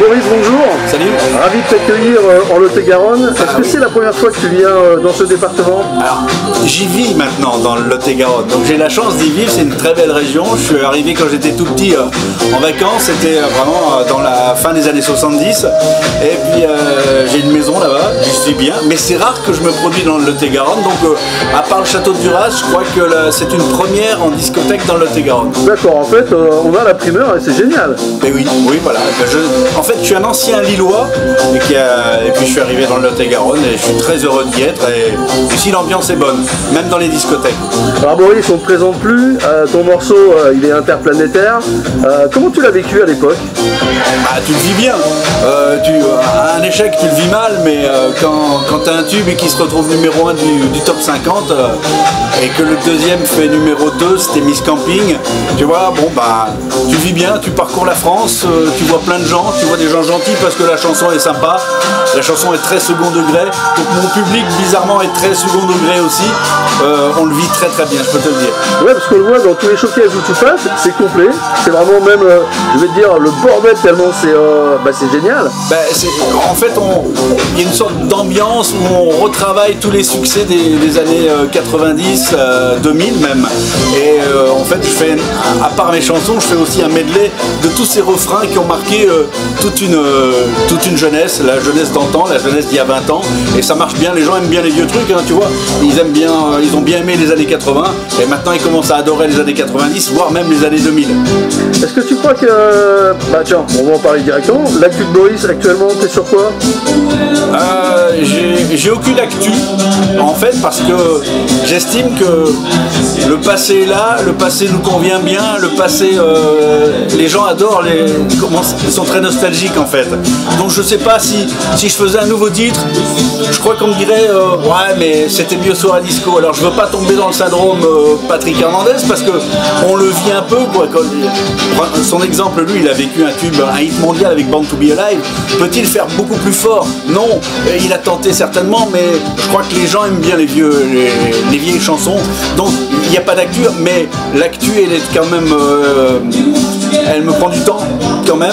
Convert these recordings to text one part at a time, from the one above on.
Boris, bonjour. Salut. Ravi de t'accueillir en Lot-et-Garonne. Est-ce que c'est la première fois que tu viens dans ce département? Alors, j'y vis maintenant dans le Lot-et-Garonne, donc j'ai la chance d'y vivre, c'est une très belle région. Je suis arrivé quand j'étais tout petit en vacances, c'était vraiment dans la fin des années 70. Et puis j'ai une maison là-bas, j'y suis bien, mais c'est rare que je me produis dans le Lot-et-Garonne, donc à part le château de Duras, je crois que c'est une première en discothèque dans le Lot-et-Garonne. D'accord, en fait on a la primeur et c'est génial. Mais oui, voilà. En fait, je suis un ancien Lillois et puis je suis arrivé dans le Lot-et-Garonne et je suis très heureux d'y être. Et ici, l'ambiance est bonne, même dans les discothèques. Alors Boris, on ne te présente plus. Ton morceau, il est interplanétaire. Comment tu l'as vécu à l'époque? Tu le vis bien. Un échec, tu le vis mal, mais quand tu as un tube et qui se retrouve numéro 1 du top 50 et que le deuxième fait numéro 2, c'était Miss Camping, tu vois, bon tu vis bien, tu parcours la France, tu vois plein de gens, tu vois des gens gentils parce que la chanson est sympa, la chanson est très second degré, donc mon public bizarrement est très second degré aussi, on le vit très très bien, je peux te le dire. Ouais, parce qu'on le voit dans tous les showcases où tu passes, c'est complet, c'est vraiment même, je vais te dire, le bordel tellement c'est génial. En fait, il y a une sorte d'ambiance où on retravaille tous les succès des années 90, 2000 même, et en fait je fais, à part mes chansons, je fais aussi un medley de tous ces refrains qui ont marqué toute une jeunesse, la jeunesse d'antan, la jeunesse d'il y a 20 ans, et ça marche bien, les gens aiment bien les vieux trucs, hein, tu vois, ils ont bien aimé les années 80, et maintenant ils commencent à adorer les années 90, voire même les années 2000. Est-ce que tu crois que, tiens, on va en parler directement, l'actu de Boris actuellement, t'es sur quoi? J'ai aucune actu, en fait, parce que j'estime que le passé est là, le passé nous convient bien, le passé, les gens adorent, ils sont très nostalgiques en fait. Donc je sais pas si je faisais un nouveau titre, je crois qu'on me dirait ouais mais c'était mieux sur la disco. Alors je veux pas tomber dans le syndrome Patrick Hernandez parce que on le vit un peu quoi. Son exemple, lui, il a vécu un tube, un hit mondial avec Born to Be Alive. Peut-il faire beaucoup plus fort? Non, il a tenté certainement, mais je crois que les gens aiment bien les vieilles chansons. Donc il n'y a pas d'actu, mais l'actu elle est quand même, elle me prend du temps quand même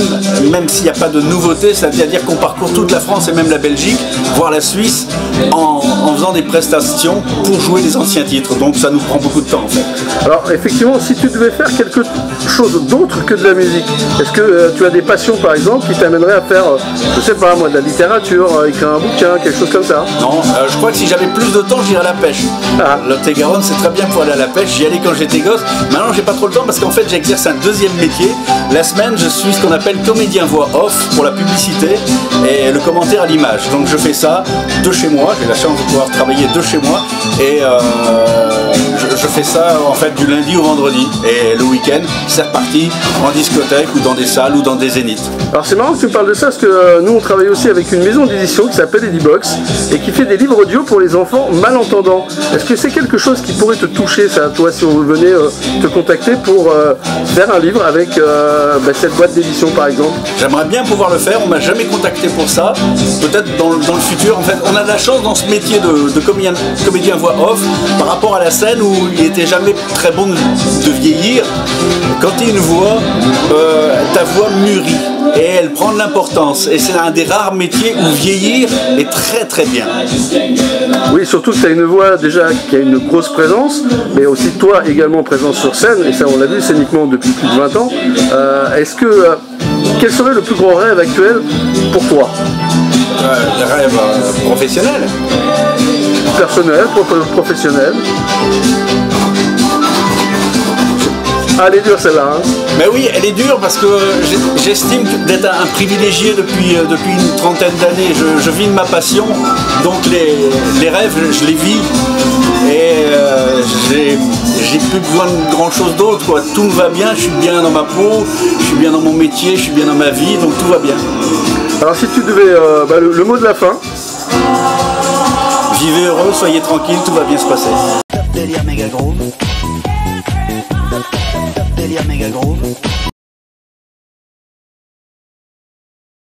s'il n'y a pas de nouveauté, c'est-à-dire qu'on parcourt toute la France et même la Belgique, voire la Suisse, en faisant des prestations pour jouer les anciens titres. Donc ça nous prend beaucoup de temps en fait. Alors effectivement, si tu devais faire quelque chose d'autre que de la musique, est-ce que tu as des passions par exemple qui t'amèneraient à faire, je sais pas moi, de la littérature, écrire un bouquin, quelque chose comme ça? Non, je crois que si j'avais plus de temps, j'irais à la pêche. Lot-et-Garonne, c'est très bien pour aller à la pêche, j'y allais quand j'étais gosse. Maintenant j'ai pas trop le temps parce qu'en fait j'exerce un deuxième métier. La semaine je suis ce qu'on appelle comédien voix off pour la publicité et le commentaire à l'image. Donc je fais ça de chez moi, j'ai la chance de pouvoir travailler de chez moi et je fais ça en fait du lundi au vendredi et le week-end c'est reparti en discothèque ou dans des salles ou dans des zéniths. Alors c'est marrant que tu parles de ça parce que nous on travaille aussi avec une maison d'édition qui s'appelle Edibox et qui fait des livres audio pour les enfants malentendants. Est-ce que c'est quelque chose qui pourrait te toucher ça, toi, si on venait te contacter pour faire un livre avec cette boîte d'édition par exemple? J'aimerais bien pouvoir le faire, on m'a jamais contacté pour ça, peut-être dans le futur. En fait, on a de la chance dans ce métier de comédien voix off par rapport à la scène où il n'était jamais très bon de vieillir. Quand tu as une voix, ta voix mûrit et elle prend de l'importance et c'est un des rares métiers où vieillir est très très bien. Oui, surtout que tu as une voix déjà qui a une grosse présence, mais aussi toi également présent sur scène, et ça on l'a vu scéniquement depuis plus de 20 ans. Quel serait le plus grand rêve actuel pour toi? Le rêve professionnel. Personnel, professionnel. Ah, elle est dure celle-là. Hein. Mais oui, elle est dure parce que j'estime d'être un privilégié depuis une trentaine d'années. Je vis de ma passion, donc les rêves, je les vis et j'ai plus besoin de grand chose d'autre. Tout me va bien, je suis bien dans ma peau, je suis bien dans mon métier, je suis bien dans ma vie, donc tout va bien. Alors si tu devais, le mot de la fin. Vivez heureux, soyez tranquille, tout va bien se passer. Top délire méga groove. Top délire méga groove.